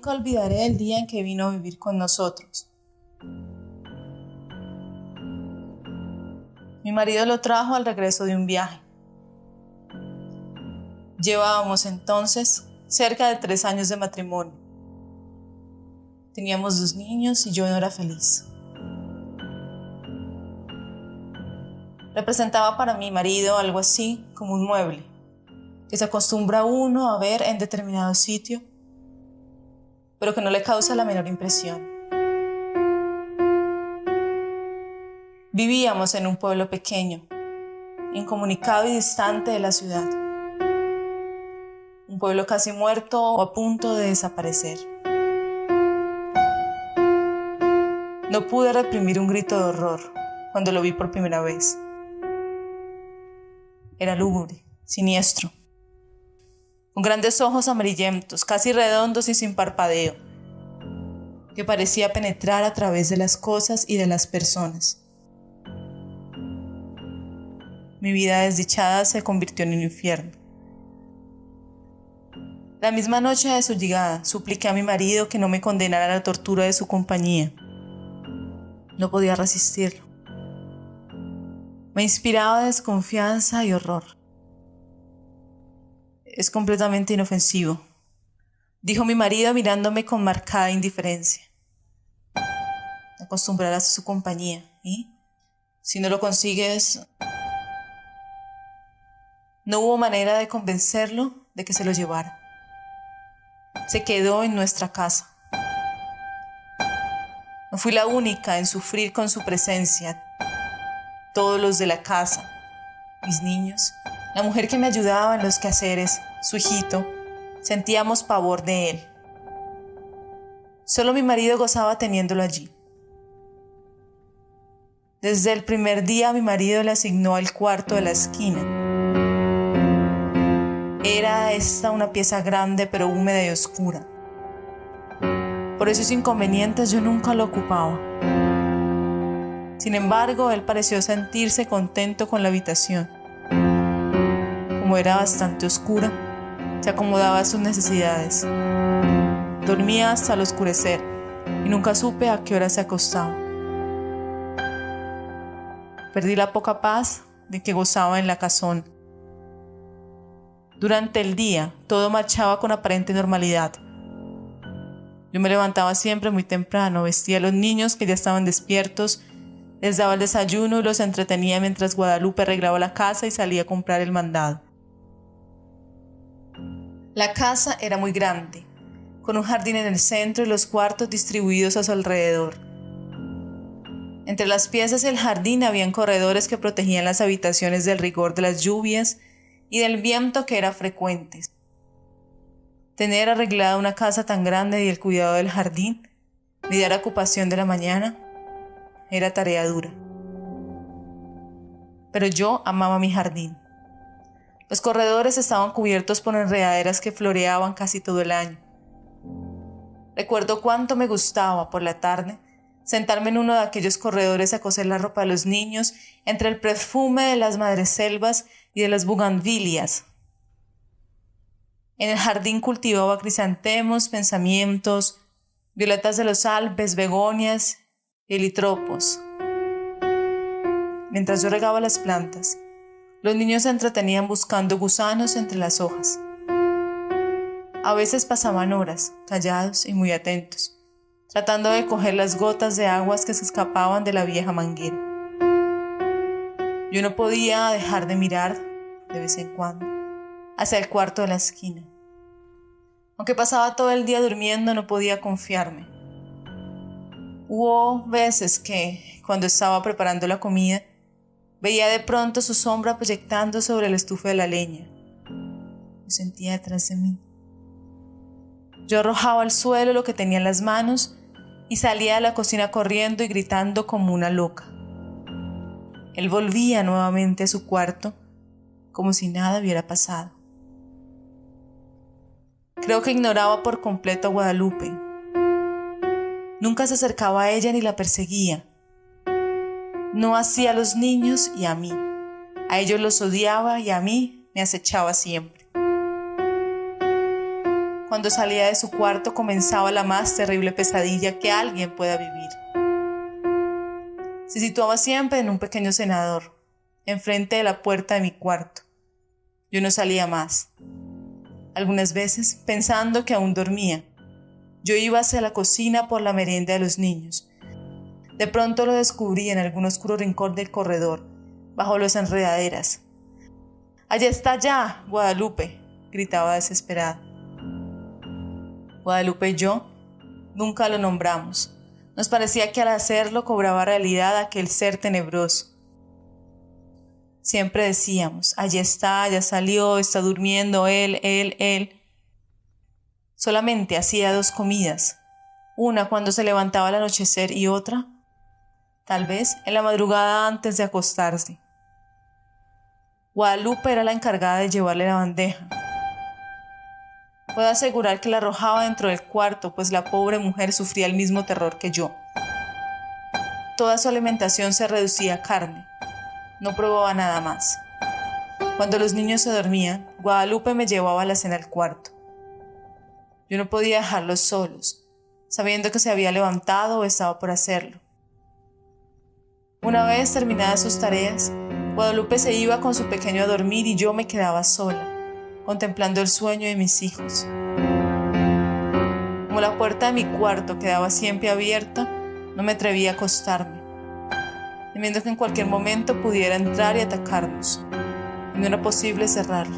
Nunca olvidaré el día en que vino a vivir con nosotros. Mi marido lo trajo al regreso de un viaje. Llevábamos entonces cerca de 3 años de matrimonio. Teníamos 2 niños y yo no era feliz. Representaba para mi marido algo así como un mueble que se acostumbra uno a ver en determinado sitio, pero que no le causa la menor impresión. Vivíamos en un pueblo pequeño, incomunicado y distante de la ciudad. Un pueblo casi muerto o a punto de desaparecer. No pude reprimir un grito de horror cuando lo vi por primera vez. Era lúgubre, siniestro, con grandes ojos amarillentos, casi redondos y sin parpadeo, que parecía penetrar a través de las cosas y de las personas. Mi vida desdichada se convirtió en un infierno. La misma noche de su llegada, supliqué a mi marido que no me condenara a la tortura de su compañía. No podía resistirlo. Me inspiraba desconfianza y horror. Es completamente inofensivo, dijo mi marido mirándome con marcada indiferencia. Te acostumbrarás a su compañía, y si no lo consigues... No hubo manera de convencerlo de que se lo llevara. Se quedó en nuestra casa. No fui la única en sufrir con su presencia. Todos los de la casa, mis niños, la mujer que me ayudaba en los quehaceres, su hijito, sentíamos pavor de él. Solo mi marido gozaba teniéndolo allí. Desde el primer día mi marido le asignó el cuarto de la esquina. Era esta una pieza grande pero húmeda y oscura. Por esos inconvenientes yo nunca lo ocupaba. Sin embargo, él pareció sentirse contento con la habitación. Como era bastante oscura, se acomodaba a sus necesidades. Dormía hasta el oscurecer y nunca supe a qué hora se acostaba. Perdí la poca paz de que gozaba en la casona. Durante el día, todo marchaba con aparente normalidad. Yo me levantaba siempre muy temprano, vestía a los niños que ya estaban despiertos, les daba el desayuno y los entretenía mientras Guadalupe arreglaba la casa y salía a comprar el mandado. La casa era muy grande, con un jardín en el centro y los cuartos distribuidos a su alrededor. Entre las piezas y el jardín habían corredores que protegían las habitaciones del rigor de las lluvias y del viento que era frecuente. Tener arreglada una casa tan grande y el cuidado del jardín, ni dar ocupación de la mañana, era tarea dura. Pero yo amaba mi jardín. Los corredores estaban cubiertos por enredaderas que floreaban casi todo el año. Recuerdo cuánto me gustaba, por la tarde, sentarme en uno de aquellos corredores a coser la ropa de los niños entre el perfume de las madreselvas y de las bugambilias. En el jardín cultivaba crisantemos, pensamientos, violetas de los Alpes, begonias y helitropos. Mientras yo regaba las plantas, los niños se entretenían buscando gusanos entre las hojas. A veces pasaban horas, callados y muy atentos, tratando de coger las gotas de aguas que se escapaban de la vieja manguera. Yo no podía dejar de mirar, de vez en cuando, hacia el cuarto de la esquina. Aunque pasaba todo el día durmiendo, no podía confiarme. Hubo veces que, cuando estaba preparando la comida, veía de pronto su sombra proyectando sobre el estufa de la leña. Me sentía detrás de mí. Yo arrojaba al suelo lo que tenía en las manos y salía de la cocina corriendo y gritando como una loca. Él volvía nuevamente a su cuarto, como si nada hubiera pasado. Creo que ignoraba por completo a Guadalupe. Nunca se acercaba a ella ni la perseguía. No hacía a los niños y a mí. A ellos los odiaba y a mí me acechaba siempre. Cuando salía de su cuarto comenzaba la más terrible pesadilla que alguien pueda vivir. Se situaba siempre en un pequeño cenador, enfrente de la puerta de mi cuarto. Yo no salía más. Algunas veces, pensando que aún dormía, yo iba hacia la cocina por la merienda de los niños. De pronto lo descubrí en algún oscuro rincón del corredor, bajo las enredaderas. «¡Allá está ya, Guadalupe!», gritaba desesperada. Guadalupe y yo nunca lo nombramos. Nos parecía que al hacerlo cobraba realidad aquel ser tenebroso. Siempre decíamos: «Allá está, ya salió, está durmiendo él». Solamente hacía 2 comidas, una cuando se levantaba al anochecer y otra, tal vez, en la madrugada antes de acostarse. Guadalupe era la encargada de llevarle la bandeja. Puedo asegurar que la arrojaba dentro del cuarto, pues la pobre mujer sufría el mismo terror que yo. Toda su alimentación se reducía a carne. No probaba nada más. Cuando los niños se dormían, Guadalupe me llevaba la cena al cuarto. Yo no podía dejarlos solos, sabiendo que se había levantado o estaba por hacerlo. Una vez terminadas sus tareas, Guadalupe se iba con su pequeño a dormir y yo me quedaba sola, contemplando el sueño de mis hijos. Como la puerta de mi cuarto quedaba siempre abierta, no me atrevía a acostarme, temiendo que en cualquier momento pudiera entrar y atacarnos, y no era posible cerrarla.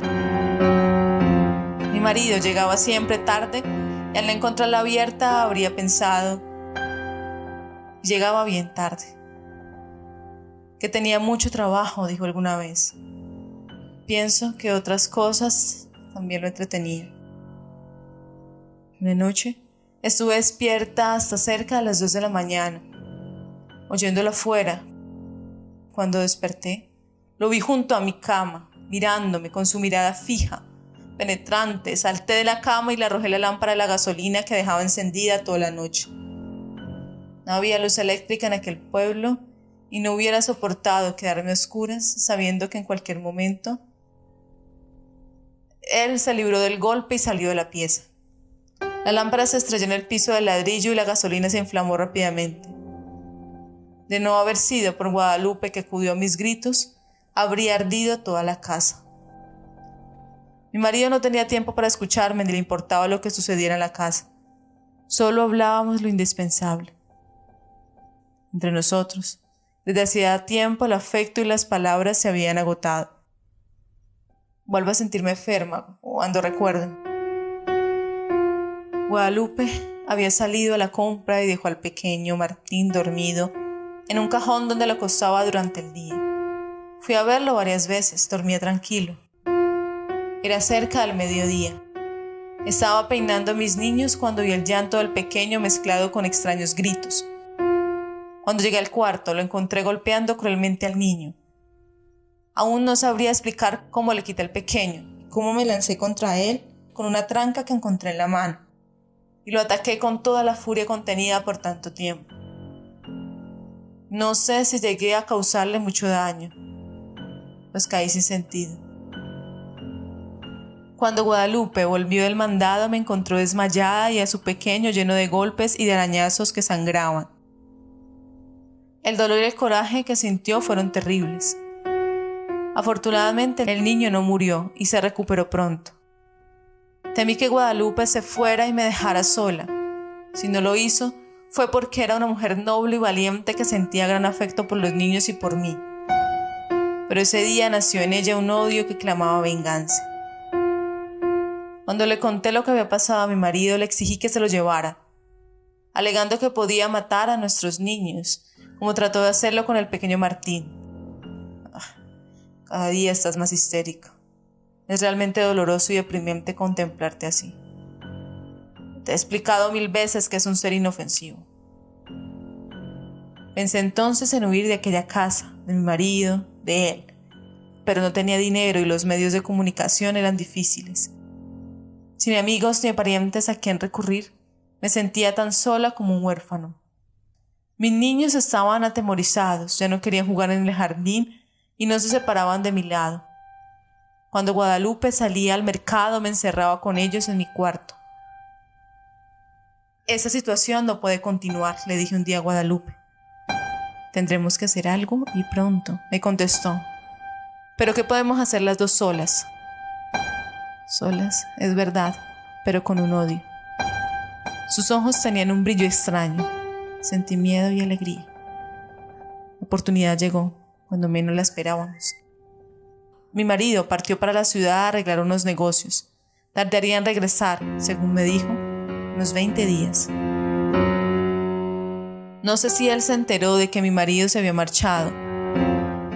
Mi marido llegaba siempre tarde y al no encontrarla abierta habría pensado, y llegaba bien tarde, que tenía mucho trabajo, dijo alguna vez. Pienso que otras cosas también lo entretenían. Una noche estuve despierta hasta cerca de las 2 de la mañana, oyéndolo afuera. Cuando desperté, lo vi junto a mi cama, mirándome con su mirada fija, penetrante. Salté de la cama y le arrojé la lámpara de la gasolina que dejaba encendida toda la noche. No había luz eléctrica en aquel pueblo y no hubiera soportado quedarme a oscuras sabiendo que en cualquier momento él se libró del golpe y salió de la pieza. La lámpara se estrelló en el piso de ladrillo y la gasolina se inflamó rápidamente. De no haber sido por Guadalupe, que acudió a mis gritos, habría ardido toda la casa. Mi marido no tenía tiempo para escucharme ni le importaba lo que sucediera en la casa. Solo hablábamos lo indispensable. Entre nosotros, desde hacía tiempo, el afecto y las palabras se habían agotado. Vuelvo a sentirme enferma cuando recuerdo. Guadalupe había salido a la compra y dejó al pequeño Martín dormido en un cajón donde lo acostaba durante el día. Fui a verlo varias veces, dormía tranquilo. Era cerca del mediodía. Estaba peinando a mis niños cuando vi el llanto del pequeño mezclado con extraños gritos. Cuando llegué al cuarto, lo encontré golpeando cruelmente al niño. Aún no sabría explicar cómo le quité al pequeño, cómo me lancé contra él con una tranca que encontré en la mano, y lo ataqué con toda la furia contenida por tanto tiempo. No sé si llegué a causarle mucho daño, pues caí sin sentido. Cuando Guadalupe volvió del mandado, me encontró desmayada y a su pequeño lleno de golpes y de arañazos que sangraban. El dolor y el coraje que sintió fueron terribles. Afortunadamente, el niño no murió y se recuperó pronto. Temí que Guadalupe se fuera y me dejara sola. Si no lo hizo, fue porque era una mujer noble y valiente que sentía gran afecto por los niños y por mí. Pero ese día nació en ella un odio que clamaba venganza. Cuando le conté lo que había pasado a mi marido, le exigí que se lo llevara, alegando que podía matar a nuestros niños, como trató de hacerlo con el pequeño Martín. Cada día estás más histérico. Es realmente doloroso y deprimente contemplarte así. Te he explicado 1000 veces que es un ser inofensivo. Pensé entonces en huir de aquella casa, de mi marido, de él, pero no tenía dinero y los medios de comunicación eran difíciles. Sin amigos ni parientes a quien recurrir, me sentía tan sola como un huérfano. Mis niños estaban atemorizados, ya no querían jugar en el jardín y no se separaban de mi lado. Cuando Guadalupe salía al mercado, me encerraba con ellos en mi cuarto. Esa situación no puede continuar, le dije un día a Guadalupe. Tendremos que hacer algo y pronto, me contestó. ¿Pero qué podemos hacer las dos solas? Solas, es verdad, pero con un odio. Sus ojos tenían un brillo extraño. Sentí miedo y alegría. La oportunidad llegó, cuando menos la esperábamos. Mi marido partió para la ciudad a arreglar unos negocios. Tardaría en regresar, según me dijo, unos 20 días. No sé si él se enteró de que mi marido se había marchado,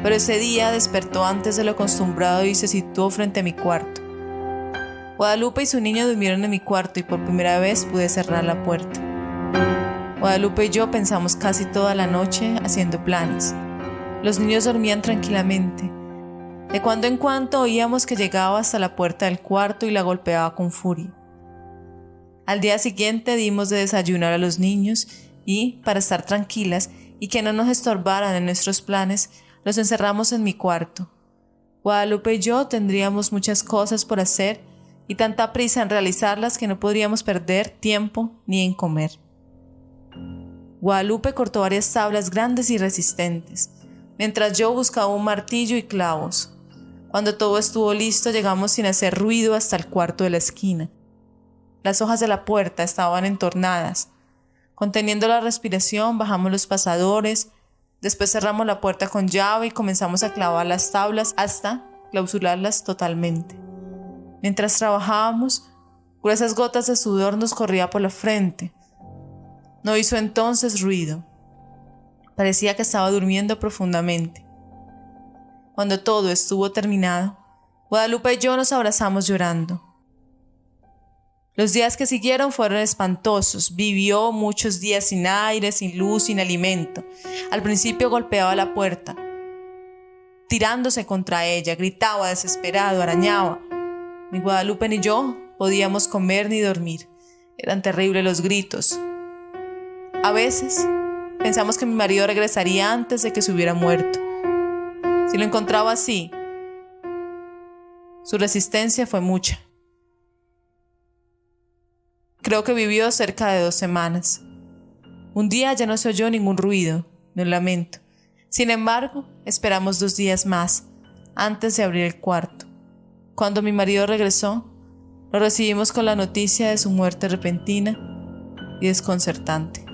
pero ese día despertó antes de lo acostumbrado y se situó frente a mi cuarto. Guadalupe y su niño durmieron en mi cuarto y por primera vez pude cerrar la puerta. Guadalupe y yo pensamos casi toda la noche haciendo planes. Los niños dormían tranquilamente. De cuando en cuando oíamos que llegaba hasta la puerta del cuarto y la golpeaba con furia. Al día siguiente dimos de desayunar a los niños y, para estar tranquilas y que no nos estorbaran en nuestros planes, los encerramos en mi cuarto. Guadalupe y yo tendríamos muchas cosas por hacer y tanta prisa en realizarlas que no podríamos perder tiempo ni en comer. Guadalupe cortó varias tablas grandes y resistentes, mientras yo buscaba un martillo y clavos. Cuando todo estuvo listo, llegamos sin hacer ruido hasta el cuarto de la esquina. Las hojas de la puerta estaban entornadas. Conteniendo la respiración, bajamos los pasadores, después cerramos la puerta con llave y comenzamos a clavar las tablas hasta clausurarlas totalmente. Mientras trabajábamos, gruesas gotas de sudor nos corrían por la frente. No hizo entonces ruido. Parecía que estaba durmiendo profundamente. Cuando todo estuvo terminado, Guadalupe y yo nos abrazamos llorando. Los días que siguieron fueron espantosos. Vivió muchos días sin aire, sin luz, sin alimento. Al principio golpeaba la puerta, tirándose contra ella, gritaba desesperado, arañaba. Ni Guadalupe ni yo podíamos comer ni dormir. Eran terribles los gritos. A veces pensamos que mi marido regresaría antes de que se hubiera muerto. Si lo encontraba así, su resistencia fue mucha. Creo que vivió cerca de 2 semanas. Un día ya no se oyó ningún ruido, ni un lamento. Sin embargo, esperamos 2 días más, antes de abrir el cuarto. Cuando mi marido regresó, lo recibimos con la noticia de su muerte repentina y desconcertante.